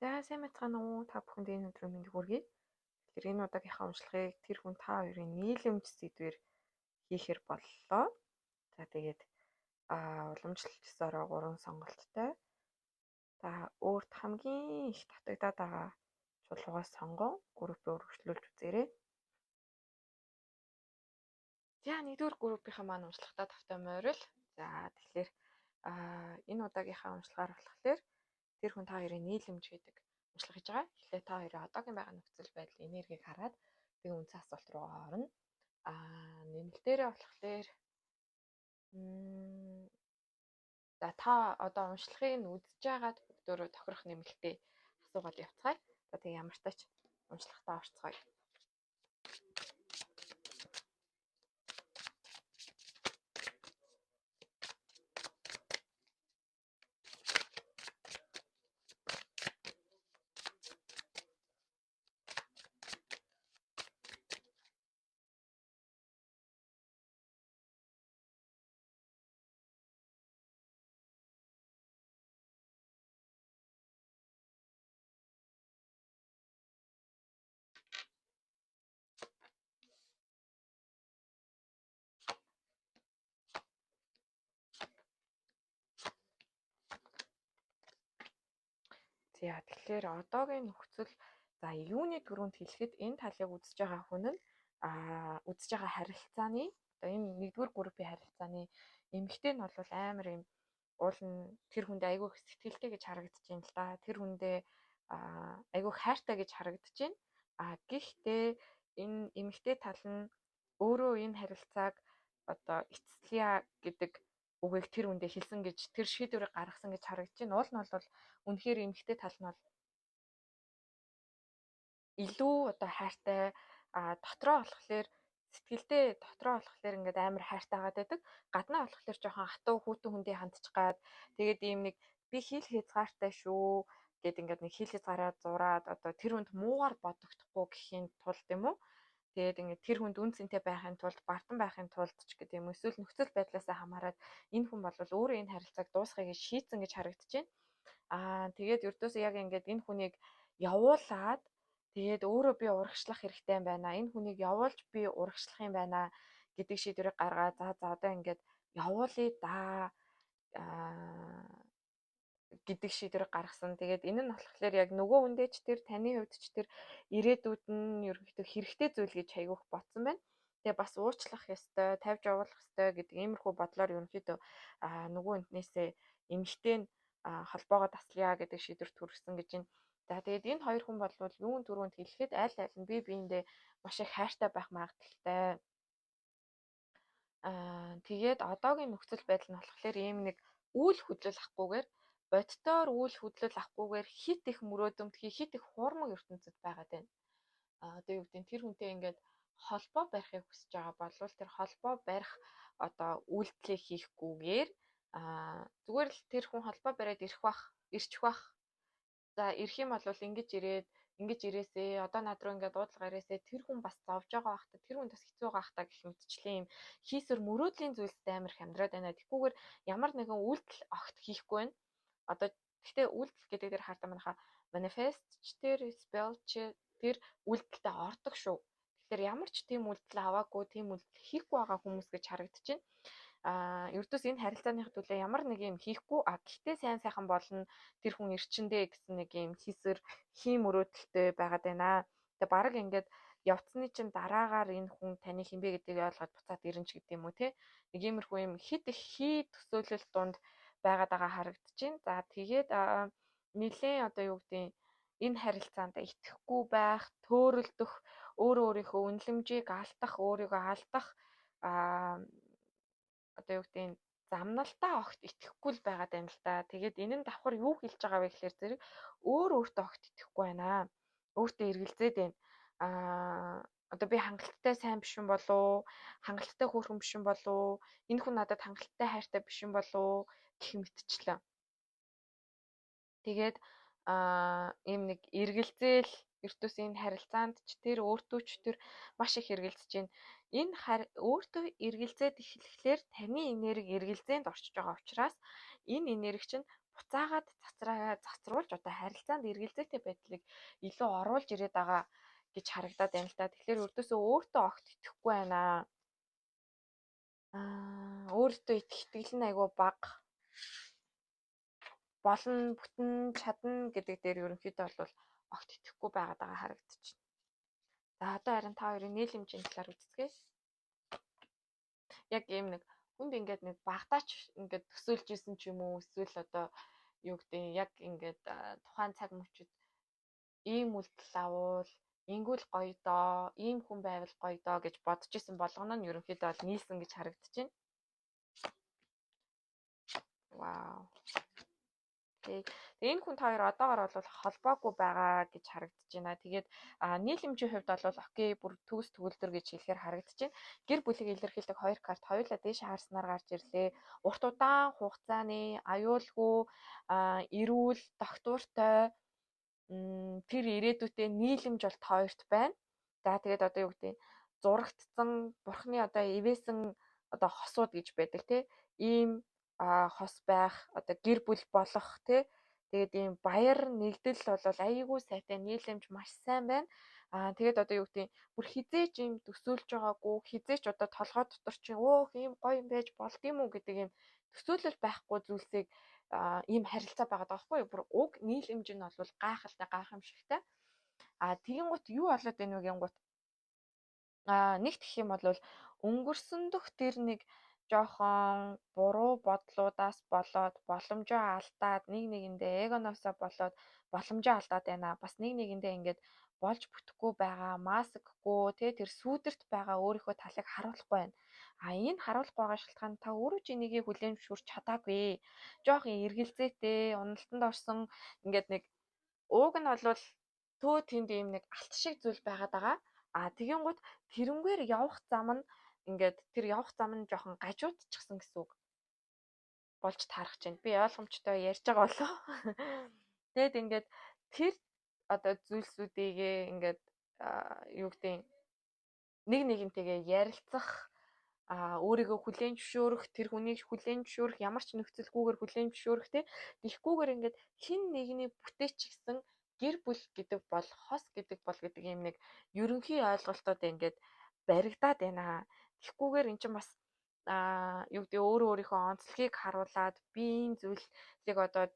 За сайн байцгаана уу? Та бүхэнд энэ өдрийн мэндийг хүргэе. Тэгэхээр энэ удаагийнхаа уншлагыг тэр хүн та хоёрын нийлэмж сэдвээр хийхэр боллоо. За тэгээд уламжлалчсаараа 3 сонголттой. Та өөрт хамгийн их татагдаад байгаа чуулгаас сонгон группээ өргөжлүүлж үзээрэй. За нэгдүгээр группийнхаа маань уншлагатаа тавтай морил. За тэгэхээр энэ удаагийнхаа уншлагаар болохоор тэр хүн та хоёрын нийлэмж гэдэг уншлага хийж байгаа. Тэгэхээр та хоёрын одоогийн байгаа нөхцөл байдал энергийг хараад тэгээ үндсэн асуулт руу орно. Нэмэлтээрээ болохоор за та одоо уншлагыг нь үзэж байгаад өөрөө тохирох нэмэлтээ асуугаад явцгаая. За тэгээ ямар ч тач уншлагатаа орцгоё. За тэгэхээр одоогийн нөхцөл за юуны төрөнд хэлэхэд энэ талыг үзэж байгаа хүн нь үзэж байгаа харилцааны одоо энэ нэгдүгээр группийн харилцааны эмэгтэй нь бол амар юм уул нь тэр хүндээ айгүй их сэтгэлтэй гэж харагдаж байна л да. Тэр хүндээ айгүй хайртай гэж харагдаж байна. Гэхдээ энэ эмэгтэй тал нь өөрөө энэ харилцааг одоо эцэслэе гэдэг үгийг тэр хүндээ хэлсэн гэж тэр шийдвэрийг гаргасан гэж харагдаж байна. Уул нь бол үнэхээр эмэгтэй тал нь бол илүү одоо хайртай дотроо болохоор сэтгэлдээ дотроо болохоор ингээд амар хайртай байгаад байдаг. Гаднаа болохоор жоохон хатуу хүүтэн хүндээ хандчих гад тэгээд ийм нэг би хил хязгаартай шүү гэд ингээд нэг хил хязгаараа зураад одоо тэр хүнд муугар бодогдохгүй гэхийн тулд юм уу. Тэгээд ингээд тэр хүнд үн цэнтэй байхын тулд бартан байхын тулд ч гэдэг юм эсвэл нөхцөл байдлаасаа хамаарат энэ хүн бол өөрөө энэ харилцааг дуусгахыг шийдсэн гэж харагдаж байна. Тэгээд ердөөсөө яг ингээд энэ хүнийг явуулаад тэгээд өөрөө би урагшлах хэрэгтэй юм байна. Энэ хүнийг явуулж би урагшлах юм байна гэдэг шийдвэрийг гаргаад за одоо ингээд явуулъя да гэдэг шийдвэрийг гаргасан. Тэгээд энэ нь болохоор яг нөгөө хүндээ ч тэр таны хувьд ч тэр ирээдүйд нь ерөнхийдөө хэрэгтэй зүйл гэж хайгуух бодсон байна. Тэгээ бас уучлах ёстой, тавьж явуулах ёстой гэдэг иймэрхүү бодлоор ерөнхийдөө нөгөө хүнээсээ эмэгтэй нь холбоогоо таслая гэдэг шийдвэр төрсөн гэж байна. За тэгээд энэ хоёр хүн бол юун түрүүнд хэлэхэд аль аль нь бие биендээ маш их хайртай байх магадaltaй. Тэгээд одоогийн нөхцөл байдал нь болохоор ийм нэг үйл хөдлөл авахгүйгээр боддоор үйл хөдлөл авахгүйгээр хит их мөрөөдөмтгий хит их хуурмаг ертөнцид байгаад байна. Одоо юу гэдэг нь тэр хүнтэй ингээд холбоо барихыг хүсэж байгаа бол тэр холбоо барих одоо үйлдэлээ хийхгүйгээр зүгээр л тэр хүн холбоо бариад ирчих бах. За ирэх юм бол ингэж ирээсээ одоо над руу ингээд дуудлага ирээсээ тэр хүн бас зовж байгаа байхдаа тэр хүн бас хэцүү байгаа байхдаа гэх мэтчлэн юм хийсвэр мөрөөдлийн зүйлстэй амар их амьдраад байна. Тэгхгүйгээр ямар нэгэн үйлдэл огт хийхгүй байна. Одоо гэхдээ үйлдэл гэдэг дээр хартаа манифест ч тэр спell ч тэр үйлдэлтэй ордог шүү. Тэгэхээр ямар ч тийм үйлдэл аваагүй, тийм үйлдэл хийхгүй байгаа хүмүүс гэж харагдаж байна. Ердөөс энэ харилцааны төлөө ямар нэг юм хийхгүй гэхдээ сайн сайхан болно тэр хүн ирчэндээ гэсэн нэг юм хийсвэр хийм мөрөөдөлтэй байгаад байна. Тэгээ баг ингээд явцны чинь дараагаар энэ хүн таны хинбэ гэдгийг ойлгоод буцаад ирэн ч гэдэг юм уу те. Нэг иймэрхүү юм хит их хий төсөөлөл донд байгаад байгаа харагдаж байна. За тэгээд нэлээд одоо юу гэдэг энэ харилцаанд итгэхгүй байх, төөрөлдөх, өөрийнхөө үнэлэмжийг алдах, өөрийгөө алдах одоо юу гэдэг нь замналтаа огт итгэхгүй л байгаад байна л да. Тэгээд энэ нь давхар юу хэлж байгаа вэ гэхээр зэрэг өөртөө огт итгэхгүй байна. Өөртөө эргэлзээд байна. Одоо би хангалттай сайн биш юм болов? Хангалттай хөөрхөн биш юм болов? Энэ хүн надад хангалттай хайртай биш юм болов? Гэх мэтчлэн. Тэгээд ийм нэг эргэлзээл ертөөс энэ харилцаанд ч тэр өөртөө ч тэр маш их эргэлзэж байна. Энэ өөртөө эргэлзээд эхлэхлээр таны энерги эргэлзээнд орчиж байгаа учраас энэ энерги чинь буцаагаад цацруулж одоо харилцаанд эргэлзээтэй байдлыг илүү оруулж ирээд байгаа гэж харагдаад байна л да. Тэгэхээр өрдөөсөө өөртөө огт итгэхгүй байна. Өөртөө итгэх итгэл нь айгүй бага. Болно, бүтэн, чадна гэдэг дээр ерөнхийдөө бол огт итгэхгүй байгаад байгаа харагдаж байна. За одоо харин та хоёрын нийлэмжийн талаар үзцгээе. Яг ийм нэг хүнд ингээд нэг багтаач ингээд төсөөлж исэн ч юм уу, эсвэл одоо юу гэдэг яг ингээд тухайн цаг мөчид ийм үйлдэл авал ингүүл гоё доо, ийм хүн байвал гоё доо гэж бодож исэн болгоно нь ерөнхийдөө бол нийлсэн гэж харагдаж байна. Вау. Тэгээ энэ хүн хоёр одоогор бол холбоогүй байгаа гэж харагдаж байна. Тэгээд нийлэмжийн хувьд бол окей, бүр төгс төгөлдөр гэж хэлэхээр харагдаж байна. Гэр бүлийг илэрхийлдэг хоёр карт хоёулаа дээш харснаар гарч ирлээ. Урт удаан хугацааны аюулгүй, эрүүл, тогтвортой тэр ирээдүйтэй нийлэмж бол хоёрт байна. За тэгээд одоо юу гэдэг зурагдсан бурхны одоо ивэсэн одоо хосууд гэж байдаг тий. Ийм хос байх одоо гэр бүл болох тий. Тэгээд ийм баяр нэгдэл бол аяйгуу сайтай нийлэмж маш сайн байна. Тэгээд одоо юу гэдэг бүр хизээч ийм төсөөлж байгаагүй хизээч одоо толгой дотор чинь ийм гоё юм байж болд юм уу гэдэг ийм төсөөлөл байхгүй зүйлсийг ийм харилцаа байгаа даахгүй бүр уг нийлэмж нь бол гайхалтай гайхамшигтай. Тийм гут юу болоод байна вэ гингут нэгт гэх юм бол өнгөрсөн дөх тэр нэг жоохон буруу бодлуудаас болоод боломжоо алдаад нэгэндээ эгоноосоо болоод боломжоо алдаад байна. Бас нэгэндээ ингээд болж бүтэхгүй байгаа, маасггүй тий тэр сүүдэрт байгаа өөрийнхөө талыг харуулахгүй байна. Энэ харуулахгүй байгаа шалтгаан та өөрөө ч энийгээ хүлээн зөвшөөрч чадаагүй. Жоохон эргэлзээтэй, уналтанд орсон ингээд нэг ууг нь бол төө тэнд ийм нэг алт шиг зүйл байгаад байгаа. Тэгэнгუთ тэрнгээр явах зам нь ингээд тэр явах зам нь жоохон гажуудчихсан гэсэн үг болж таарах чинь. Би ойлгомжтой ярьж байгаа болоо. Тэгэд ингээд тэр одоо зүйлсүүдийг ингээд юу гэдэг нэг нэгнтэйгээ ярилцах өөрийгөө хүлээн зөвшөөрөх тэр хүнийг хүлээн зөвшөөрөх ямар ч нөхцөлгүйгээр хүлээн зөвшөөрөх тэгхгүйгээр ингээд хин нэгний бүтээч гэсэн гэр бүл гэдэг бол хос гэдэг бол гэдэг юм нэг ерөнхий ойлголтод ингээд баригдаад байна. Тэгхгүйгээр эн чинь бас юу гэдэг өөрийнхөө онцлогийг харуулад би энэ зүйлийг одоо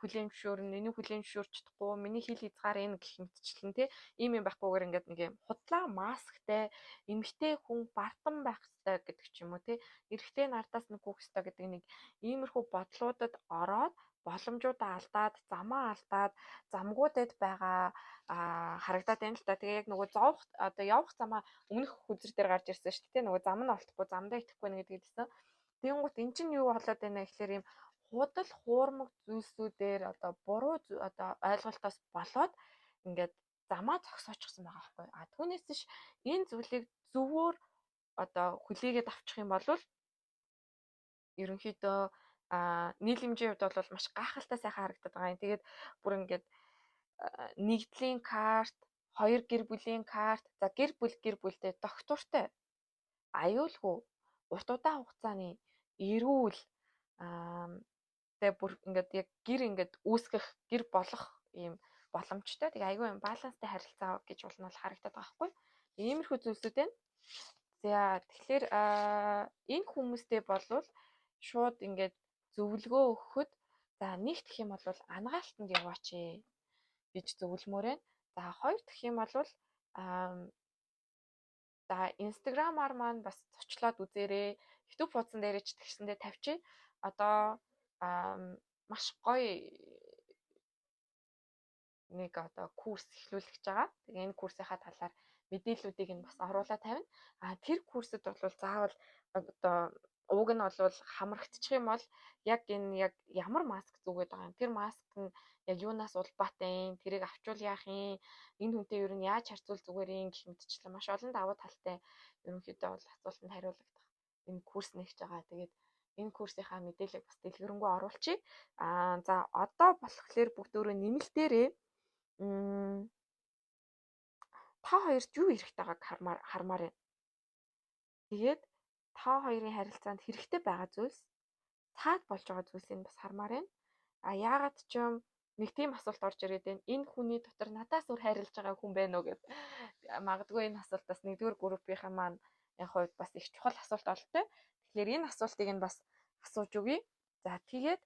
хүлээн зөвшөөрнө, энийг хүлээн зөвшөөрч чадахгүй, миний хэл хязгаар энэ гэх мэтчлэн тий ийм юм байхгүйгээр ингээд нэг юм худлаа масктай эмгтэй хүн бартан байх хэрэгтэй гэдэг ч юм уу тий эрэгтэй нартаас нэг хүүх хэрэгтэй гэдэг нэг иймэрхүү бодлуудад ороод боломжуудаа алдаад, замаа алдаад, замгуудад байгаа харагдаад байна л та. Тэгээ яг нөгөө зовх одоо явах замаа өмнөх хүзэр дээр гарч ирсэн шүү дээ. Нөгөө зам нь олдохгүй, замдаа итгэхгүй нэг гэдэгсэн. Тэнгуут эн чинь юу болоод байна гэхээр юм худал хуурмаг зүйлсүүдээр одоо буруу одоо ойлголтоос болоод ингээд замаа зогсоочихсон байгаа байхгүй. Түүнээс биш энэ зүйлийг зөвөр одоо хүлээгээд авчих юм бол ерөнхийдөө нийлэмжийн хувьд бол маш гайхалтай сайхан харагдаад байгаа юм. Тэгээд бүр ингээд нэгдлийн карт, хоёр гэр бүлийн карт, за гэр бүлтэй доктортой аюулгүй урт удаан хугацааны эрүүл тэгээ бүр ингээд яг гэр ингээд үүсгэх гэр болох ийм боломжтой. Тэгээ аюу юм баланстай харилцаа гэж болно бол харагдаад байгаа хгүй. Иймэрхүү зүйлсүүд байна. За тэгэхээр энэ хүмүүстэй болвол шууд ингээд зөвлөгөө өгөхөд за нэгт гэх юм бол ангаалтанд яваач гэж зөвлөмөр байна. За хоёр дахь юм бол за инстаграмаар маань бас зочлоод үзээрэй. YouTube хуудсан дээр ч тэгсэндээ тавьчих. Одоо маш гоё нэг одоо курс эхлүүлж байгаа. Тэгээ энэ курсынхаа талаар мэдээллүүдийг нь бас оруулаад тавина. Тэр курсэд бол заавал одоо уг нь бол хамрагдчих юм бол яг энэ яг ямар маск зүгээд байгаа юм. Тэр маск нь яг юунаас улбаатай юм, тэрийг авчвал яах юм, энэ хүнтэй ер нь яаж харьцуул зүгээр юм гэх мэтчлэн маш олон давуу талтай ерөнхийдөө бол асуултанд хариулагдах энэ курс нэгж байгаа. Тэгээд энэ курсынхаа мэдээллийг бас дэлгэрэнгүй оруулчих. За одоо болохоор бүгдөө нэмэлтээрээ та хоёрт юу хэрэгтэй байгааг хармаар байна. Тэгээд та хоёрын харилцаанд хэрэгтэй байгаа зүйлс цаад болж байгаа зүйлсийг бас хармаар байна. Яагаад ч юм нэг тийм асуулт орж ирээд байна. Энэ хүний дотор надаас өөр хайрлаж байгаа хүн байна уу гэд. Магадгүй энэ асуулт бас нэгдүгээр группийн маань хувьд бас их чухал асуулт олтой. Тэгэхээр энэ асуултыг нь бас асууж өгье. За тэгээд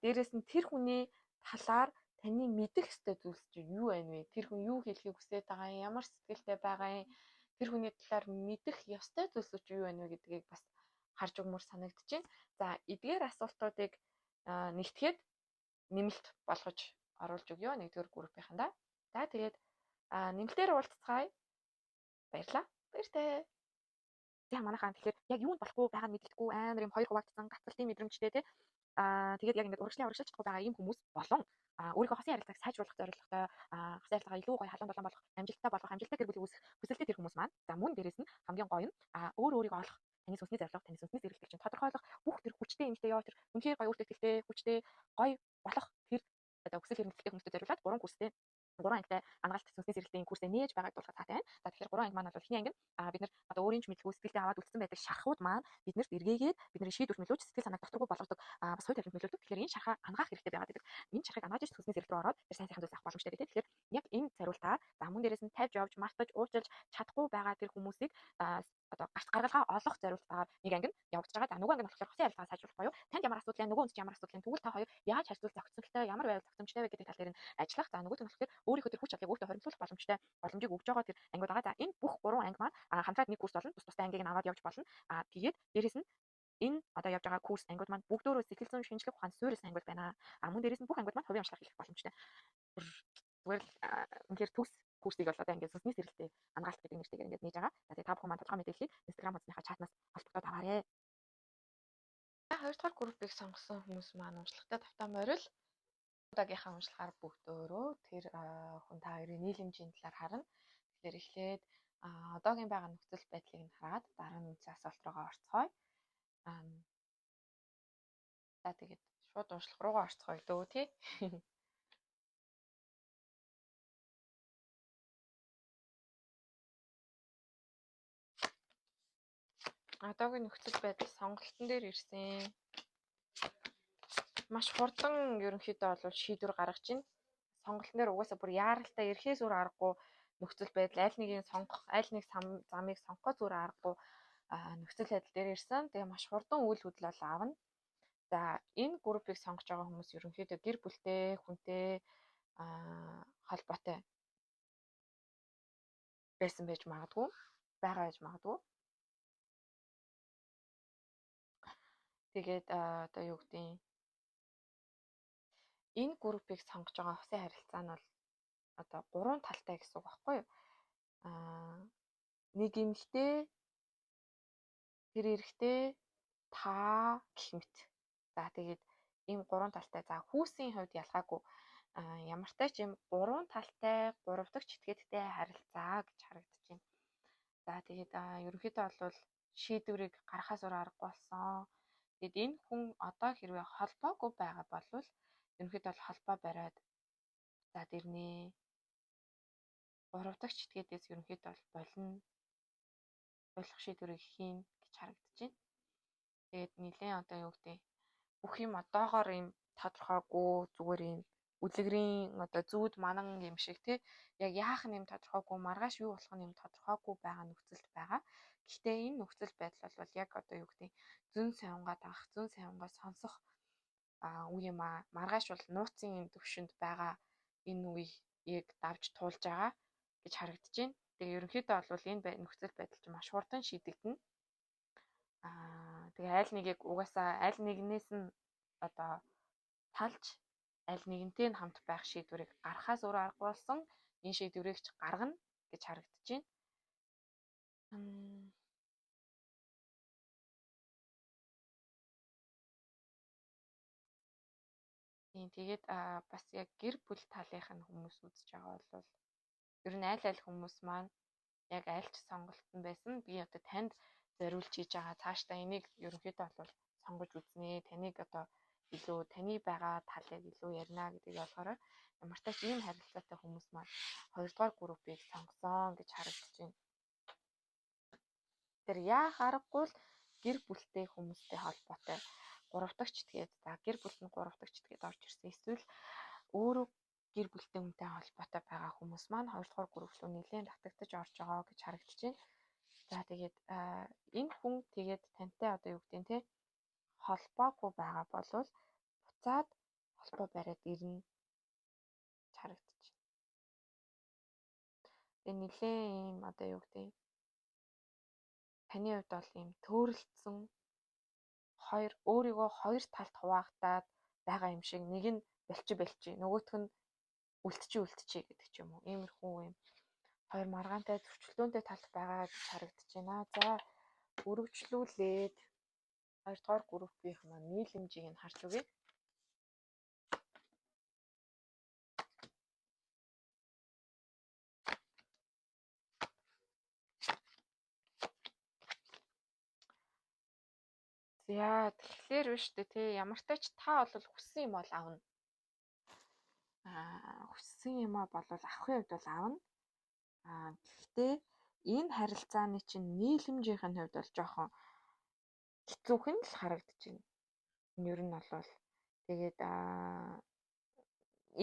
дээрэс нь тэр хүний талаар таны мэдэх ёстой зүйлс чинь юу байна вэ? Тэр хүн юу хэлхийг хүсэж байгаа юм? Ямар сэтгэлтэй байгаа юм? Тэр хүний талаар мэдэх ёстой зүйлс чинь юу байна вэ гэдгийг бас харж өгмөр санагдчихэв. За эдгээр асуултуудыг нэгтгэхэд нэмэлт болгож оруулж өгье нэгдүгээр группийнхандаа. За тэгээд нэмэлтээр уулзцгаая. Баярлалаа. Баяртай. За манайхаа тэгэхээр яг юунд болохгүй байгааг мэддэггүй амар юм хоёр хуваагдсан гацалтын мэдрэмжтэй те. Тэгээд яг ингээд урагшлаж чадахгүй байгаа ийм хүмүүс болон өөрийнхөө хосын харилцааг сайжруулах зорилготой хосын харилцаагаа илүү гоё халуун долоон болох амжилттай гэр бүл үүсэх хүсэлтэй тэр хүмүүс маань. За мөн дээрэс нь хамгийн гоё нь өөрийгөө олох таны сүнсний зорилго, таны сүнсний зэрэглэлийг чинь тодорхойлох бүх тэр хүчтэй эмтэй яа тэр үнхээр гоё өөртөө ихтэй хүчтэй гоё болох тэр одоо хүсэл эрмэлзэлтэй хүмүүстэй зориулаад 3 курстэй 3 ангитай ангаалт сүнсний зэрэглэлийн курсээ нээж байгааг дуулахад таатай байна. За тэгэхээр 3 анги маань бол хин анги бид нар одоо өөрийн ч мэдлгүй сэтгэлдээ аваад үлдсэн байдаг шархууд маань биднэрт эргээгээд бидний шийдвэр нөлөөж сэтгэл санааг докторгүй болгодог бас хувь тавиланд нөлөөлдөг. Тэгэхээр энэ шархаа ангаах хэрэгтэй байгаад байдаг. Энэ шархыг ангааж сүнсний зэрэг рүү ороод тэр сайн сайхан зүйлс авах боломжтой байдаг. Тэгэхээр яг энэ зориултаар за мөн дээрээс нь тавьж явж мартаж уучлж чадахгүй байгаа тэр хүмүүсийг одоо гарц гаргалгаа олох зориултаар нэг анги нь явагдаж байгаа. За нөгөө анги нь болохоор хосын харилцаа сайжруулах боيو. Танд ямар асуудал байна? Нөгөө хүн чинь ямар асуудал байна? Тэгвэл та хоёр яаж харьцуул зохицолтой ямар байвал зохицомжтой вэ гэдэг тал дээр нь ажиллах. За нөгөө нь болохоор өөрийнхөө тэр хүч чадлыг өөртөө хоримтлуулах боломжийг өгж байгаа тэр ангиуд байгаа. За энэ бүх 3 анги маань хамтраад нэг курс болно. Тустай ангийг нь аваад явж болно. Тэгээд дээрэс нь энэ одоо явж байгаа курс ангиуд маань бүгдөө сэтгэл зүйн шинжилгээ ухаан суурилсан ангиуд байна. Мөн дээрээс нь бүх ангиуд маань хувийн онцлог хийх боломжтой. Зүгээр л үнэхээр төгс курсыг бол одоо ингээд сүнсний сэрэлтээ ангаалт гэдэг нэртэйгээр ингээд нээж байгаа. За тэгээ та бүхэн маань тодорхой мэдээллийг Instagram хуудасынхаа чатнаас холбогдоод аваарай. За 2 дугаар группыг сонгосон хүмүүс маань уншлагатай тавтаа морил удаагийнхаа уншлагаар бүгдөө тэр хүн та хоёрын нийлэмжийн талаар харна. Тэгэхээр эхлээд одоогийн байгаа нөхцөл байдлыг нь хараад дараа нь үндсэн асуулт руугаа орцгоё. За тэгээд шууд уншлах руугаа орцгоё дөө тий. Одоогийн нөхцөл байдал сонголтын дээр ирсэн. Маш хурдан ерөнхийдөө бол шийдвэр гаргаж байна. Сонголтын дээр угаасаа бүр яаралтай эрхээс өөр аргагүй нөхцөл байдал аль нэгийг сонгох, аль нэг замыг сонгохоос өөр аргагүй нөхцөл байдал дээр ирсэн. Тэгээ маш хурдан үйл хөдлөл аавна. За энэ группыг сонгож байгаа хүмүүс ерөнхийдөө гэр бүлтэй, хүнтэй холбоотой байсан байж магадгүй, байгаа байж магадгүй. Тэгээд одоо юу гэдэг энэ группыг сонгож байгаа хосын харилцаа нь бол одоо 3 талтай гэсэн үг багхгүй юу? Нэг эмэгтэй тэр эрэгтэй та гэх мэт. За тэгээд ийм 3 талтай. За хүүсийн хувьд ялгаагүй ямар ч юм 3 талтай 3 дахь читгээдтэй харилцаа гэж харагдаж байна. За тэгээд ерөнхийдөө бол шийдвэрийг гаргахаас өөр аргагүй болсон. Тэгэд энэ хүн одоо хэрвээ холбоогүй байгаа бол ерөнхийдөө бол холбоо бариад за дэрнээ 3 дахь читгээдээс ерөнхийдөө бол болно. Болох шийдвэрийг хийн гэж харагдаж байна. Тэгээд нэлээд одоо юу гэдэг бүх юм одоогоор юм тодорхойгүй зүгээр юм үлгэрийн одоо зүүд манан юм шиг тий яг яах нь юм тодорхойгүй маргааш юу болох нь юм тодорхойгүй байгаа нөхцөлд байгаа. Гэхдээ энэ нөхцөл байдал бол яг одоо юу гэдэг зүүн сайвангаа дагах, зүүн сайвангаа сонсох үе юм аа. Маргааш бол нууцын төвшөнд байгаа энэ үеийг давж туулж байгаа гэж харагдаж байна. Тэгээ ерөнхийдөө бол энэ нөхцөл байдал чинь маш хурдан шийдэгдэнэ. Тэгээ аль нэгийг угаасаа аль нэгнээс нь одоо талж аль нэгэнтэй нь хамт байх шийдвэрийг гаргахаас өөр аргагүй болсон. Энэ шийдвэрийг ч гаргана гэж харагдаж байна. Тэгээд бас яг гэр бүл талынх нь хүмүүс үзэж байгаа бол ер нь аль хүмүүс маань яг аль ч сонголт нь байсан. Би одоо танд зориулж хийж байгаа цаашдаа энийг ерөнхийдөө бол сонгож үзнэ. Таныг одоо илүү таны байгаа талыг илүү ярина гэдэг болохоор ямар ч тач ийм харилцаатай хүмүүс маань 2 дугаар группыг сонгосон гэж харагдаж байна. Тэр яах аргагүй л гэр бүлтэй хүмүүстэй холбоотой гуравдагч тэгээд за гэр бүл нь гуравдагч тэгээд орж ирсэн. Эсвэл өөрөө гэр бүлтэй хүнтэй холбоотой байгаа хүмүүс маань 2 дугаар групп руу нэлээд татагдаж орж байгаа гэж харагдаж байна. За тэгээд энэ хүн тэгээд тантай одоо юу гэдэг нь те холбоогүй байгаа болвол буцаад холбоо бариад ирнэ гэж харагдаж байна. Тэгээд нэлээд ийм одоо юу гэдэг таны хувьд бол ийм төөрөлдсөн хоёр өөрийгөө хоёр талд хуваагдаад байгаа юм шиг нэг нь болчих нөгөөх нь үлдчихье гэдэг ч юм уу. Иймэрхүү юм хоёр маргаантай зөрчилдөөнтэй талд байгаа гэж харагдаж байна. За өргөжлүүлээд 2 дугаар группийн маань нийлэмжийг нь харж үгэй. За тэгэхээр биш үү те ямар ч тач та бол хүссэн юм бол авна. Хүссэн юм а бол авахын хувьд бол авна. Гэхдээ энэ харилцааны чинь нийлэмжийн хувьд бол жоохон хэцүүхэн л харагдаж байна. Ер нь бол тэгээд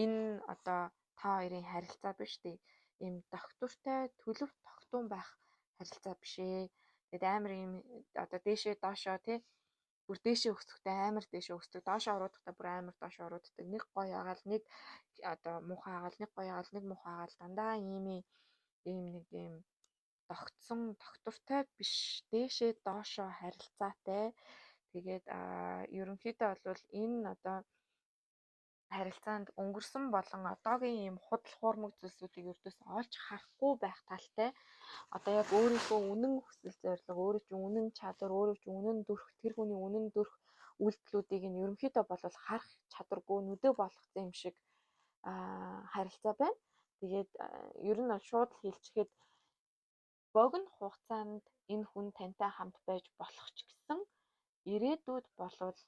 энэ одоо та хоёрын харилцаа биш үү? Ийм доктортой төлөв тогтун байх харилцаа биш ээ. Тэгээд амар ийм одоо дээшээ доошоо тий бүр дээшээ өсөхдөө амар дээшээ өсдөг, доошоо оруудахтаа бүр амар доошоо орууддаг. Нэг гоё агаал, нэг одоо муухай агаал, нэг гоё агаал, нэг муухай агаал дандаа ийм нэг ийм догтсон доктортой биш дээшээ доошоо харилцаатай. Тэгээд ерөнхийдөө бол энэ одоо харилцаанд өнгөрсөн болон одоогийн ийм худал хуурмаг зүйлсүүдийг ердөөс олж харахгүй байх талтай. Одоо яг өөрийнхөө үнэн хүсэл зорилго, өөрөө ч үнэн чадвар, өөрөө ч үнэн дүрх, тэр хүний үнэн дүрх үйлдэлүүдийг нь ерөнхийдөө бол харах чадваргүй нүдэ болгоцсон юм шиг харилцаа байна. Тэгээд ер нь бол шууд хэлчихэд богино хугацаанд энэ хүн тантай хамт байж болох ч гэсэн ирээдүйд болвол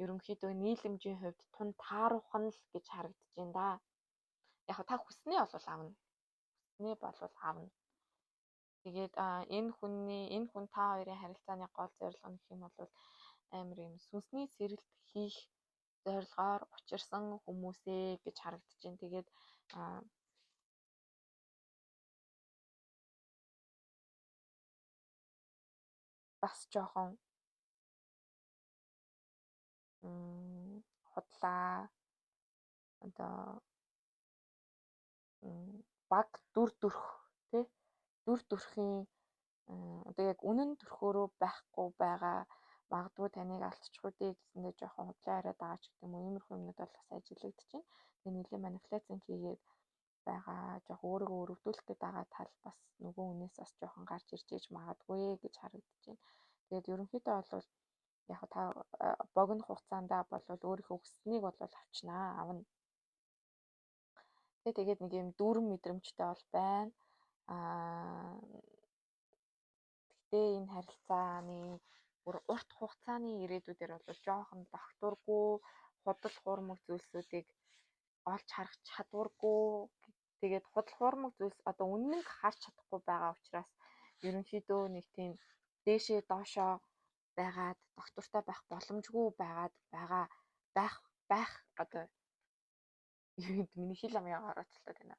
ерөнхийдөө нийлэмжийн хувьд тун тааруух нь л гэж харагдаж байна да. Яг та хүснээ бол авна. Хүснээ бол авна. Тэгээд энэ хүн та хоёрын харилцааны гол зорилго нь гэх юм бол амар юм сүнсний сэрэлт хийх зорилгоор учирсан хүмүүсээ гэж харагдаж байна. Тэгээд бас жоохон худлаа одоо баг дүр төрх тий дүр төрхийн одоо яг үнэн төрхөөрөө байхгүй байгаа магадгүй таныг алдчих үү гэсэндээ жоохон худлаа яриад байгаа ч гэдэг юм уу. Иймэрхүү юмнууд бол бас ажиглагдаж байна. Тэгээ нэлээд манипуляцийн хийгээд байгаа жоох өөрийгөө өрөвдүүлэх байгаа тал бас нөгөө хүнээс бас жоохон гарч ирж иж магадгүй гэж харагдаж байна. Тэгээд ерөнхийдөө бол яг та богино хугацаанд бол өөрийнхөө хүсснийг бол авчнаа авна. Тэгээд нэг юм дүүрэн мэдрэмжтэй бол байна. Гэхдээ энэ харилцааны бүр урт хугацааны ирээдүйдээр бол жоохон докторгүй худал хуурмаг зүйлсүүдийг олж харах чадваргүй. Тэгээд худал хуурмаг зүйлс одоо үнэн харж чадахгүй байгаа учраас ерөнхийдөө нэг тийм дээшээ доошоо байгаад доктортой байх боломжгүй байх одоо миний хэл амын орооцолтой байна.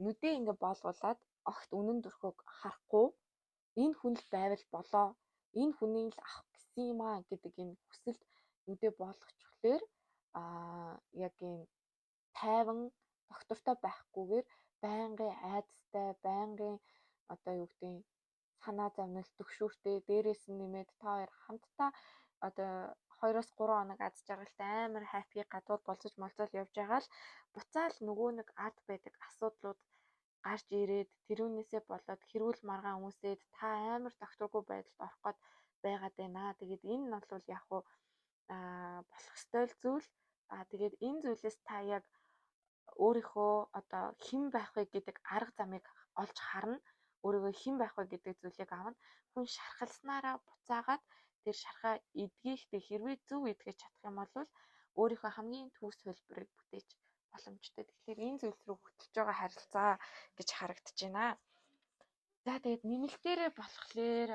Нүдээ ингэ боолгуулад огт үнэн төрхөг харахгүй энэ хүн л байвал болоо энэ хүнийг л авах гэсэн юм аа гэдэг энэ хүсэлт нүдээ боолгочихлоор яг энэ тайван доктортой байхгүйгээр байнгын айдастай байнгын одоо юу гэдэг нь санаа зовнил төгшүүртэй дээрээс нь нэмээд та хоёр хамтдаа одоо 2-3 хоног азж байгаа л амар хаппи гадуур болцож молцол явж байгаа л буцаал нөгөө нэг ард байдаг асуудлууд гарч ирээд тэрүүнээсээ болоод хэрүүл маргаан хүмүүсээд та амар докторгүй байдалд орох гээд байгаад байна. Тэгээд энэ нь бол яг уу болох ёстой зүйл. Тэгээд энэ зүйлээс та яг өөрийнхөө одоо хэн байх вэ гэдэг арга замыг олж харна. Өөрийгөө хэн байх вэ гэдэг зүйлийг авна. Хүн шархалснараа буцаагаад тэр шархаа эдгийхдээ хэрвээ зөв эдгэж чадах юм бол өөрийнхөө хамгийн төвс хөлбөрийг бүтээж боломжтой. Тэгэхээр энэ зүйлс рүү хөтлөж байгаа харилцаа гэж харагдаж байна. За тэгээд нэмэлтээрээ болохоор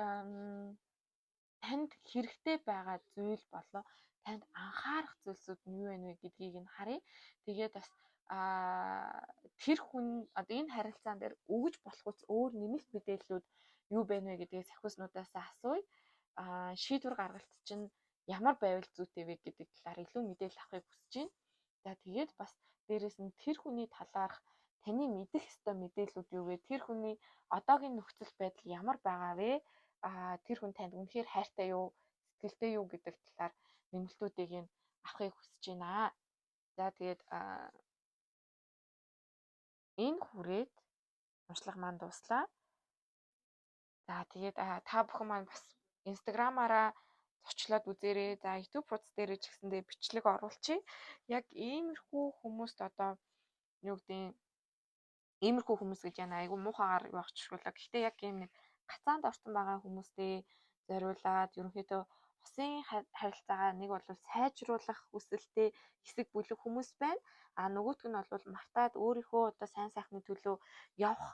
танд хэрэгтэй байгаа зүйл болоо танд анхаарах зүйлсүүд нь юу вэ гэдгийг нь харъя. Тэгээд бас тэр хүн одоо энэ харилцаан дээр өгж болох үс өөр нэмэлт мэдээллүүд юу байна вэ гэдгийг сахиуснуудаас асууя. Шийдвэр гаргалт чинь ямар байвал зүйтэй вэ гэдэг талаар илүү мэдээлэл авахыг хүсэж байна. За тэгээд бас дээрэс нь тэр хүний талаарх таны мэдэх ёстой мэдээллүүд юу вэ? Тэр хүний одоогийн нөхцөл байдал ямар байгаа вэ? Тэр хүн танд үнэхээр хайртай юу, сэтгэлтэй юу гэдэг талаар нэмэлтүүдийг нь авахыг хүсэж байна. За тэгээд энэ хүрээд уншлага маань дуслаа. За тэгээд та бүхэн маань бас инстаграмаараа зочлоод үзээрэй. За YouTube хуудас дээр ч гэсэндээ бичлэг оруулчих. Яг иймэрхүү хүмүүст одоо юу гэдэг иймэрхүү хүмүүс гэж яана айгу муухайгаар юу ахчихвала. Гэхдээ яг ийм нэг гацаанд орсон байгаа хүмүүстэй зориулаад ерөнхийдөө усын харилцаагаа нэг бол сайжруулах хүсэлтэй хэсэг бүлэг хүмүүс байна. Нөгөөх нь бол мартаад өөрийнхөө одоо сайн сайхны төлөө явах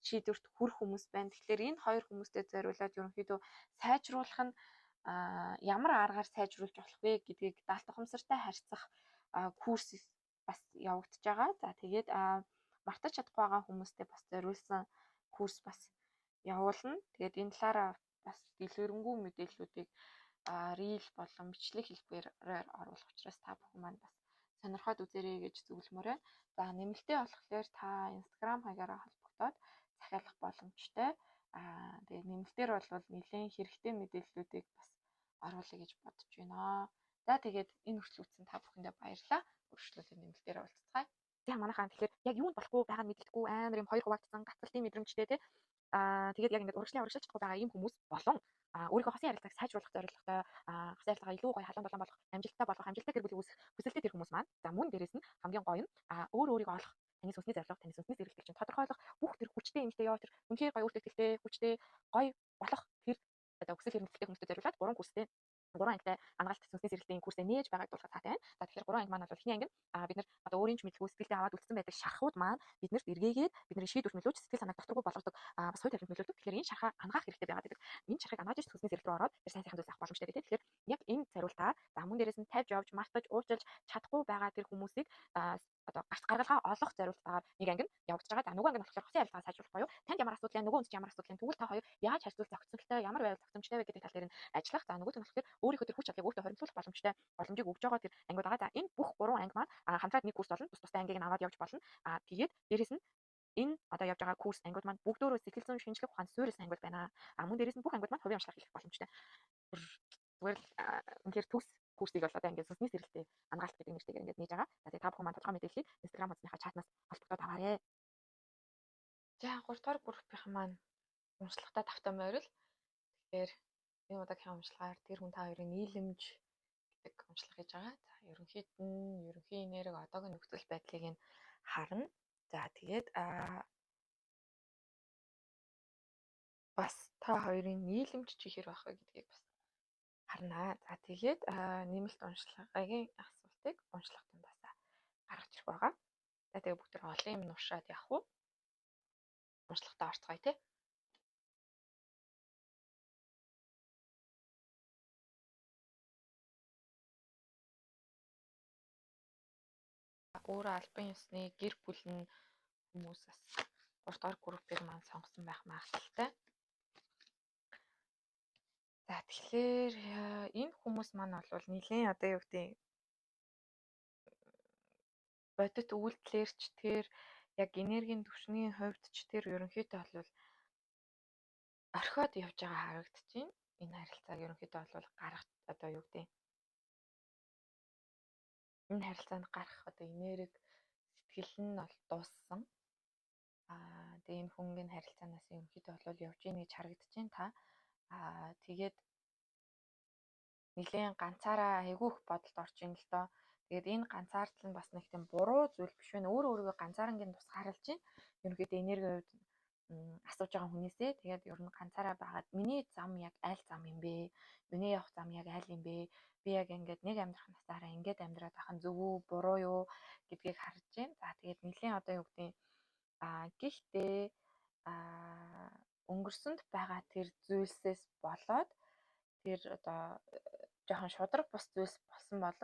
шийдвэрт хүрэх хүмүүс байна. Тэгэхээр энэ хоёр хүмүүстэй зориулаад ерөнхийдөө сайжруулах нь ямар аргаар сайжруулж болох вэ гэдгийг даалт ухамсартай харьцах курс бас явагдаж байгаа. За тэгээд мартаж чадахгүй байгаа хүмүүстэй бас зориулсан курс бас явуулна. Тэгээд энэ талаараа бас дэлгэрэнгүй мэдээллүүдийг рил болон бичлэг хэлбэрээр оруулах учраас та бүхэн маань бас сонирхоод үзээрэй гэж зөвлөмөр байна. За нэмэлтээ болохоор та Instagram хаягаараа холбогдоод захиалах боломжтой. Тэгээд нэмэлтээр бол нэлээд хэрэгтэй мэдээллүүдийг бас оруулъя гэж бодож байна. За тэгээд энэ хүртэл үзсэн та бүхэндээ баярлалаа. Өргөжлөлтөнд нэмэлтээр уулзцгаая. За манайхаа тэгэхээр яг юунд болохгүй байгаа нь мэддэггүй амар юм хоёр хуваагдсан гацалтын мэдрэмжтэй тий. Тэгээд яг ингээд урагшлаж чадахгүй байгаа ийм хүмүүс болон өөрийнхөө хосын харилцааг сайжруулах зорилготой хосын харилцаагаа илүү гоё халуун долоон болох, амжилттай гэр бүл үүсэх хүсэлтэй тэр хүмүүс маань. За мөн дээрэс нь хамгийн гоё нь өөрийгөө олох, таны сүнсний зорилго, таны сүнсний зэрэглэл чинь тодорхойлох бүх тэр хүчтэй эмэгтэй ёо тэр үнхээр гоё өөртөө ихтэй хүчтэй гоё болох тэр одоо хүсэл эрмэлзэлтэй хүмүүстэй зориулаад 3 курстэй 3 ангитай ангаалт сүнсний зэрэглэлийн курсээ нээж байгааг дуулахад таатай байна. За тэгэхээр 3 анги маань бол эхний анги бид нар одоо өөрийн ч мэдлгүй сэтгэлдээ аваад үлдсэн байдаг шархууд маань биднэрт эргээгээд бидний шийдвэр нөлөөж сэтгэл санааг докторгүй болгодог бас хоёр талын нөлөөлдөг. Тэгэхээр энэ шархаа ангаах хэрэгтэй байгаад байдаг. Энэ шархыг ангааж сүнсний зэрэг рүү ороод тэр сайн сайхан зүйлс авах боломжтой байдаг. Тэгэхээр яг энэ зориултаа за мөн дээрээс нь тавьж явж мартаж уучлж чадахгүй байгаа тэр хүмүүсийг одоо гарц гаргалгаа олох зориултаар нэг анги нь явагдаж байгаа. За нөгөө анги нь болохоор хосын харилцаа сайжруулах буюу танд ямар асуудал байна, нөгөө хүнд ямар асуудал байна, тэгвэл та хоёр яаж харьцуул зохицолтой, ямар байвал зохицомжтой вэ гэдэг тал дээр нь ажиллах. За нөгөөх нь болохоор өөрийнхөө тэр хүч чадлыг өөртөө хоримтлуулах боломжийг өгж байгаа тэр ангиуд байгаа. За энэ бүх 3 анги маань хамтраад нэг курс болно. Тустай ангиг нь аваад явж болно. Тэгээд дээрэс нь энэ одоо явж байгаа курс ангиуд маань бүгдөө сэтгэл зүйн шинжилгээ ухаанд суурилсан ангиуд байна. Мөн дээрэс нь бүх ангиуд маань хувийн онцлог хийх боломжтой. Зүгээр үнэхээр төгс курсыг бол одоо ингээд сүнсний зэрэгтэй ангаалт гэдэг нэртэйгээр ингээд нээж байгаа. За тэгээд та бүхэн маань тодорхой мэдээллийг Instagram хуудасныхаа чатнаас холбогдоод аваарай. За 3 дугаар группийн маань уншлагатай тавтай морил. Тэгэхээр энэ удаагийн уншлагаар тэр хүн та хоёрын нийлэмж гэдэг уншлага хийж байгаа. За ерөнхий нэрэг одоогийн нөхцөл байдлыг нь харна. За тэгээд бас та хоёрын нийлэмж чи хэр байх вэ гэдгийг бас харнаа. За тэгээд нэмэлт уншлагын асуултыг уншлах дундаас гаргаж ирэх байгаа. За тэгээд бүгд олон юм уншаад явах уу? Уншлагатаа орцгоё тий. Өөрөө албан ёсны гэр бүл нь хүмүүс бас 3 дугаар группийг маань сонгосон байх магадaltaй. За тэгэхээр энэ хүмүүс маань бол нэлээд одоо юу гэдэг бодит үйлдэлэр ч тэр яг энергийн түвшний хувьд ч тэр ерөнхийдөө бол орхиод явж байгаа харагдаж байна. Энэ харилцааг ерөнхийдөө бол гарах одоо юу гэдэг энэ харилцаанд гарах одоо энерги сэтгэл нь бол дууссан. Тэгээ энэ хүнгийн харилцаанаас ерөнхийдөө бол явж ийн гэж харагдаж байна та. Тэгээд нэлээд ганцаараа айгүйх бодолд орж ийн л доо. Тэгээд энэ ганцаардл нь бас нэг тийм буруу зүйл биш байна. Өөрийгөө ганцаарангийн тусгаарлаж байна. Ерөнхийдөө энергийн хувьд асууж байгаа хүнээсээ тэгээд ер нь ганцаараа байгаад миний зам яг аль зам юм бэ? Миний явах зам яг аль юм бэ? Би яг ингээд нэг амьдрах насаараа ингээд амьдраад байх нь зөв үү, буруу юу гэдгийг харж байна. За тэгээд нэлээд одоо юу гэдэг гэхдээ өнгөрсөнд байгаа тэр зүйлсээс болоод тэр одоо жоохон шудраг бус зүйлс болсон бол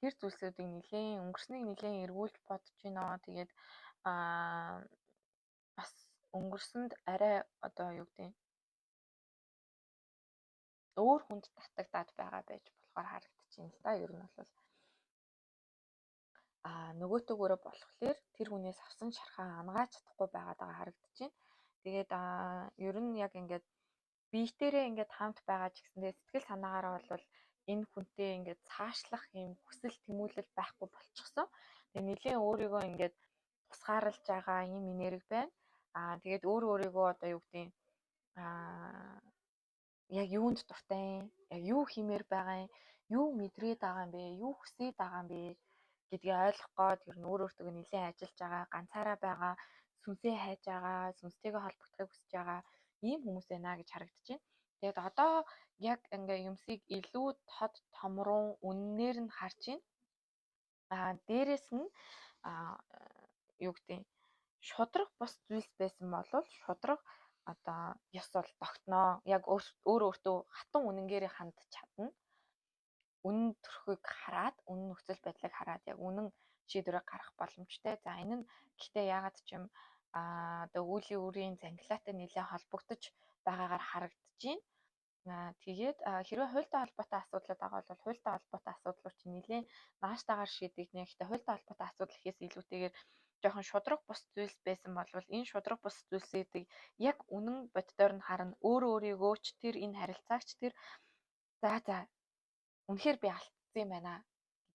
тэр зүйлсүүдийг нэлээд өнгөрснийг нэлээд эргүүлж бодож байна. Тэгээд бас өнгөрсөнд арай одоо юу гэдэг өөр хүнд татагдаад байгаа байж болохоор харагдчихээн л да. Ер нь бол нөгөөтөөгөөрөө болохоор тэр хүнээс авсан шархаа ангааж чадахгүй байгаад байгаа харагдчихээн. Тэгээд ер нь яг ингээд биетээрээ ингээд хамт байгаа ч гэсэндээ сэтгэл санаагаараа бол энэ хүнтэй ингээд цаашлах юм хүсэл тэмүүлэл байхгүй болчихсон. Тэгээд нэлийн өөрийгөө ингээд тусгаарлаж байгаа юм энерги байна. Тэгээд өөрийгөө одоо юу гэдэг яг юунд дуртай юм, яг юу хиймээр байгаа юм, юу мэдрээд байгаа юм бэ, юу хүсээд байгаа юм бэ гэдгийг ойлгох гээд ер нь өөртөө нэлээд ажиллаж байгаа, ганцаараа байгаа, сүнсээ хайж байгаа, сүнстэйгээ холбогдохыг хүсэж байгаа ийм хүмүүс байна гэж харагдчихээн. Тэгээд одоо яг ингээ юмсыг илүү тод томруу үннээр нь харж байна. Дээрэс нь юу гэдэг шудраг бус зүйлс байсан бол шудраг одоо ёс бол тогтноо. Яг өөртөө хатан үнэнгээр хандж чадна. Үнэн төрхийг хараад, үнэн нөхцөл байдлыг хараад яг үнэн шийдвэрээ гаргах боломжтой. За энэ нь гэхдээ яагаад ч юм одоо үеийн үрийн зангилаатай нэлээд холбогдож байгаагаар харагдаж байна. Тэгээд хэрвээ хуультай холбоотой асуудлууд байгаа бол хуультай холбоотой асуудлууд чинь нэлээд нааштайгаар шийдэгдэнэ. Гэхдээ хуультай холбоотой асуудал гэхээс илүүтэйгээр жоохон шудраг бус зүйлс байсан бол энэ шудраг бус зүйлсүүдийг яг үнэн боддоор нь харна. Өөрийгөө ч тэр энэ харилцаагч тэр за үнэхээр би алдсан юм байна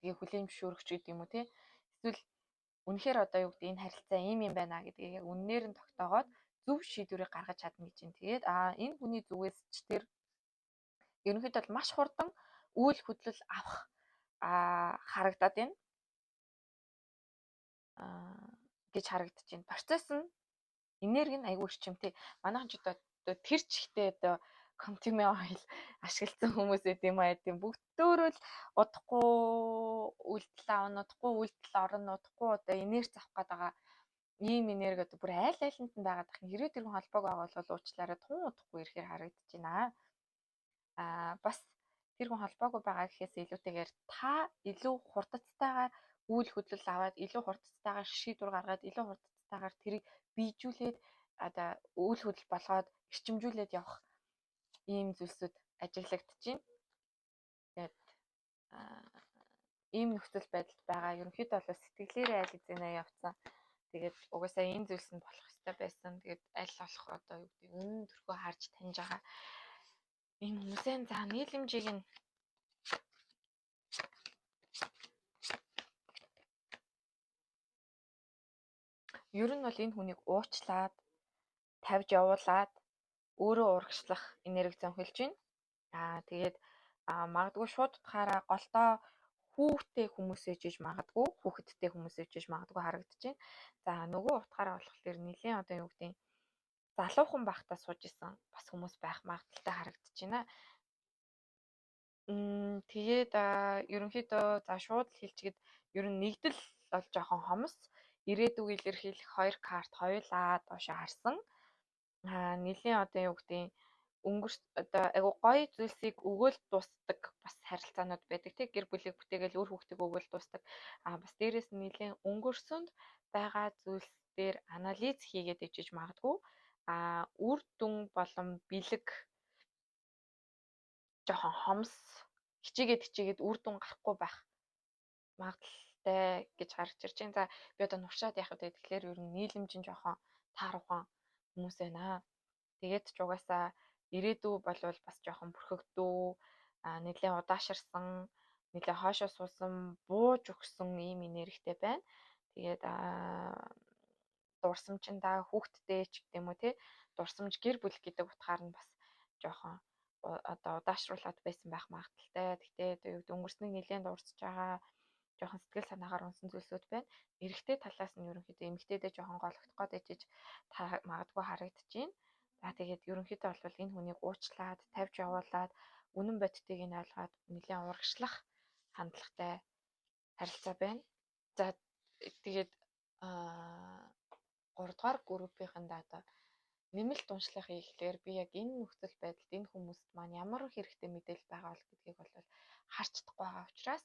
гэдгийг хүлээн зөвшөөрөх гэдэг юм уу те. Эсвэл үнэхээр одоо юу гэдэг энэ харилцаа ийм юм байна гэдгийг яг үннээр нь тогтоогоод зөв шийдвэрийг гаргаж чадна гэж юм. Тэгээд энэ хүний зүгээс ч тэр ерөнхийдөө бол маш хурдан үйл хөдлөл авах харагдаад байна. Гэж харагдаж байна. Процесс нь энерги нь айгүй эрчимтэй. Манайхан ч одоо тэр чигтээ одоо контиме ойл ашигласан хүмүүс эд юм аа гэдэм бүгдөө л удахгүй үйлдэл авна, удахгүй үйлдэл орно, удахгүй одоо энерги авах гээд байгаа ийм энерги одоо бүр айл айланд нь байгаад их хэрэг тэрхэн холбоог байгуулвал уучлаарай тун удахгүй ирэхээр харагдаж байна. Бас тэрхэн холбоогүй байгаа гэхээс илүүтэйгээр та илүү хурдцтайгаар үйл хөдлөл аваад илүү хурдцтайгаар шийдвэр гаргаад илүү хурдцтайгаар тэрийг бийжүүлээд одоо үйл хөдлөл болгоод эрчимжүүлээд явах ийм зүйлсүүд ажиглагдаж байна. Тэгээд ийм нөхцөл байдалд байгаа ерөнхийдөө бол сэтгэлээрээ аль хэзээ явцсан. Тэгээд угаасаа энэ зүйлс нь болох хэрэгтэй байсан. Тэгээд аль болох одоо юу гэдэг үнэн төрхөө харж таньж байгаа ийм хүмүүсийн за нийлэмжийг нь ер нь бол энэ хүнийг уучлаад тавьж явуулаад өөрөө урагшлах энерги зөнхөлж байна. Тэгээд магадгүй шууд утгаараа голтоо хүүхдтэй хүмүүсээ жиж магадгүй хүүхэдтэй хүмүүсээ жиж магадгүй харагдаж байна. За нөгөө утгаараа болохоор нэлийн одоо юу гэдэг залуухан байхдаа сууж исэн бас хүмүүс байх магадaltaй харагдаж байна. Тэгээд ерөнхийдөө за шууд хэлчихэд ер нь нэгдэл бол жоохон хомс ирээдүг илэрхийлэх хоёр карт хоёулаа доошоо харсан. Нэлийн одоо юу гэдэг одоо айгу гоё зүйлсийг өгөөл дуустдаг бас харилцаанууд байдаг тийм гэр бүлийг бүтээгээл өөр хүүхдийг өгөөл дуустдаг. Бас дээрээс нь нэлийн өнгөрсөнд байгаа зүйлс дээр анализ хийгээд ичиж магадгүй. Үр дүн болон бэлэг жоохон хомс хичээгээд үр дүн гарахгүй байх магадaltaй гэж гарч ирж байна. За би одоо нуршаад яах вэ тэгэхээр ер нь нийлэмж нь жоохон тааруухан хүмүүс байна. Тэгээд ч угаасаа ирээдүй болвол бас жоохон бүрхэгдүү нэлээд удаашрсан нэлээд хоошоо суусан бууж өгсөн ийм энергитэй байна. Тэгээд дурсамжиндаа хүүхдтэй ч гэдэм үү те дурсамж гэр бүл гэдэг утгаар нь бас жоохон одоо удаашруулад байсан байх магадaltaй. Гэхдээ өнгөрснийг нэлээд дурсаж байгаа жоохон сэтгэл санаагаар унсан зүйлсүүд байна. Эрэгтэй талаас нь ерөнхийдөө эмэгтэйдээ жоохон гологдох гээд ичиж магадгүй харагдаж байна. За тэгээд ерөнхийдөө бол энэ хүнийг уучлаад тавьж явуулаад үнэн бодтыг нь ойлгоод нэлээд урагшлах хандлагатай харилцаа байна. За тэгээд 3 дугаар группийнхэнд одоо нэмэлт уншлах хийхлээр би яг энэ нөхцөл байдалд энэ хүмүүст маань ямар хэрэгтэй мэдээлэл байгаа бол гэдгийг бол харж чадахгүй байгаа учраас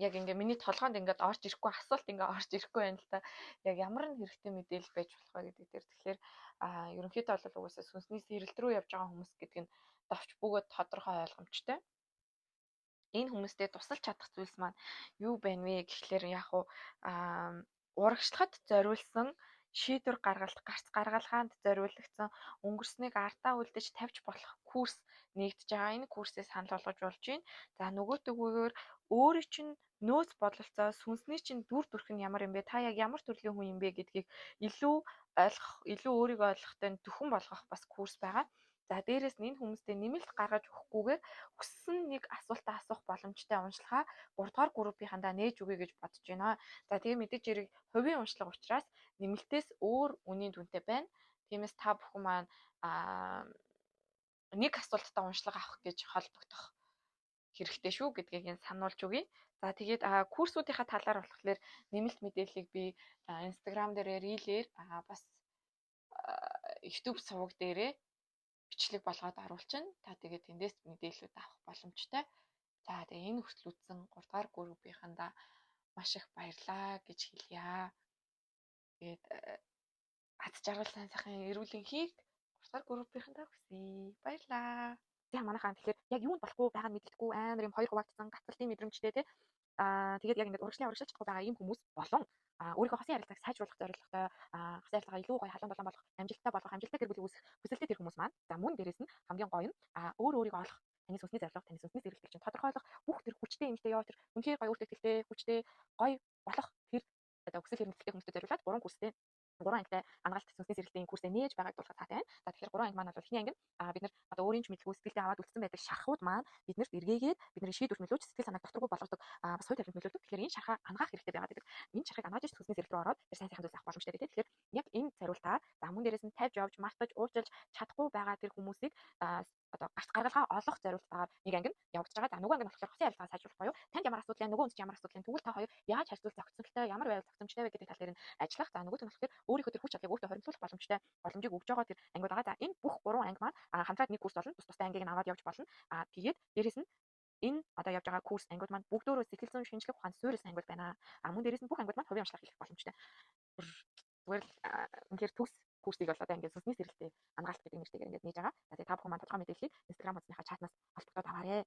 яг ингээ миний толгойд ингээд орж ирэхгүй асуулт ингээ орж ирэхгүй байна л та. Яг ямар нэг хэрэгтэй мэдээлэл байж болох вэ гэдэг дээр тэгэхээр ерөнхийдөө бол угаасаа сүнсний сэрэлт рүү явж байгаа хүмүүс гэдэг нь давч бөгөөд тодорхой ойлгомжтой. Энэ хүмүүстээ тусалж чадах зүйлс маань юу байна вэ гэхлээр яг уу урагшлахад зориулсан шийдвэр гаргалт гарц гаргалгаанд зориулагдсан өнгөрснийг ардаа үлдэж тавьж болох курс нэгдэж байгаа. Энэ курсээ санал болгож болж байна. За нөгөө төгөөр өөрийн чинь нөөц бодолцоо сүнсний чинь дүр төрх нь ямар юм бэ? Та яг ямар төрлийн хүн юм бэ гэдгийг илүү ойлгох, илүү өөрийгөө ойлгохтой зөвхөн болгох бас курс байгаа. За дээрэс нь энэ хүмүүстээ нэмэлт гаргаж өгөхгүйгээр хүссэн нэг асуултаа асуух боломжтой уншлагаа 3 дугаар группийнхандаа нээж өгье гэж бодож байна. За тэгээ мэдээж хэрэг хувийн уншлага учраас нэмэлтээс өөр үнийн дүнтэй байна. Тиймээс та бүхэн маань нэг асуултаа уншлага авах гэж холбогдох хэрэгтэй шүү гэдгийг энэ сануулж өгье. За тэгээд курсуудынхаа талаар болохоор нэмэлт мэдээллийг би Instagram дээрээ рилээр бас YouTube суваг дээрээ бичлэг болгоод оруулчихна. Та тэгээд тэндээс мэдээлэлүүд авах боломжтой. За тэгээ энэ хүртэл үзсэн 3 дугаар группийнхандаа маш их баярлаа гэж хэлье. Тэгээд аз жаргал сайн сайхан эрүүлэнхийг 3 дугаар группийнхандаа хүсье. Баярлаа. За манайхаа тэгэхээр яг юунд болохгүй байгааг мэддэггүй амар юм хоёр хуваагдсан гацалтын мэдрэмжтэй тий. Тэгээд яг ингээд урагшлуулж чадахгүй байгаа ийм хүмүүс болон өөрийнхөө хосын харилцааг сайжруулах зорилготой хосын харилцаагаа илүү гоё халуун долоон болох амжилттай гэр бүл үүсэх хүсэлтэй тэр хүмүүс маань за мөн дээрэс нь хамгийн гоё нь өөрийгөө олох таны сүнсний зорилго таны сүнсний зэрэглэл чинь тодорхойлох бүх тэр хүчтэй эмтэй яа тэр үнхээр гоё өөртөө ихтэй хүчтэй гоё болох тэр одоо хүсэл эрмэлзэлтэй хүмүүстэй зориулаад 3 курстэй 3 ангитай ангаалт сүнсний зэрэглэлийн курсээ нээж байгааг дуулахад таатай байна. За тэгэхээр 3 анги маань бол эхний анги нь бид нар одоо өөрийн ч мэдлгүй сэтгэлдээ аваад үлдсэн байдаг шархууд маань биднэрт эргээгээд бидний шийдвэр нөлөөж сэтгэл санааг докторгүй болгодог бас хувь тавиланд нөлөөлдөг. Тэгэхээр энэ шархаа ангаах хэрэгтэй байгаад байдаг. Энэ шархыг ангааж сүнсний зэрэг рүү ороод тэр сайн сайхан зүйлс авах боломжтой гэдэг. Тэгэхээр яг энэ зориултаар за мөн дээрээс нь тавьж явж мартаж уучлж чадахгүй байгаа тэр хүмүүсийг одоо гарц гаргалгаа олох зориултаар нэг анги нь явагдаж байгаа. За нөгөө анги нь болохоор хосын харилцаа сайжруулах буюу танд ямар асуудал байна, нөгөө хүнд ямар асуудал байна, тэгвэл та хоёр яаж харьцуул зохицолтой ямар байвал зохицомжтой вэ гэдэг тал дээр нь ажиллах. За нөгөө нь болохоор өөрийнхөө тэр хүч чадлыг өөртөө хоримтлуулах боломжийг өгж байгаа тэр ангиуд байгаа. За энэ бүх 3 анги маань хамтраад нэг курс болно. Тустай ангийг нь аваад явж болно. Тэгээд дээрэс нь энэ одоо явж байгаа курс ангиуд маань бүгдөө сэтгэл зүйн шинжилгээ ухаанд суурилсан ангиуд байна. Мөн дээрээс нь бүх ангиуд маань хувийн уншлага хийх боломжтой. Зүгээр л үнэхээр төгс курсыг бол одоо ингээд сүнсний сэрэлтээ ангаалт гэдэг нэртэйгээр ингээд нээж байгаа. За тэгээ та бүхэн маань тодорхой мэдээллийг Instagram хуудасынхаа чатнаас холбогдоод аваарэ.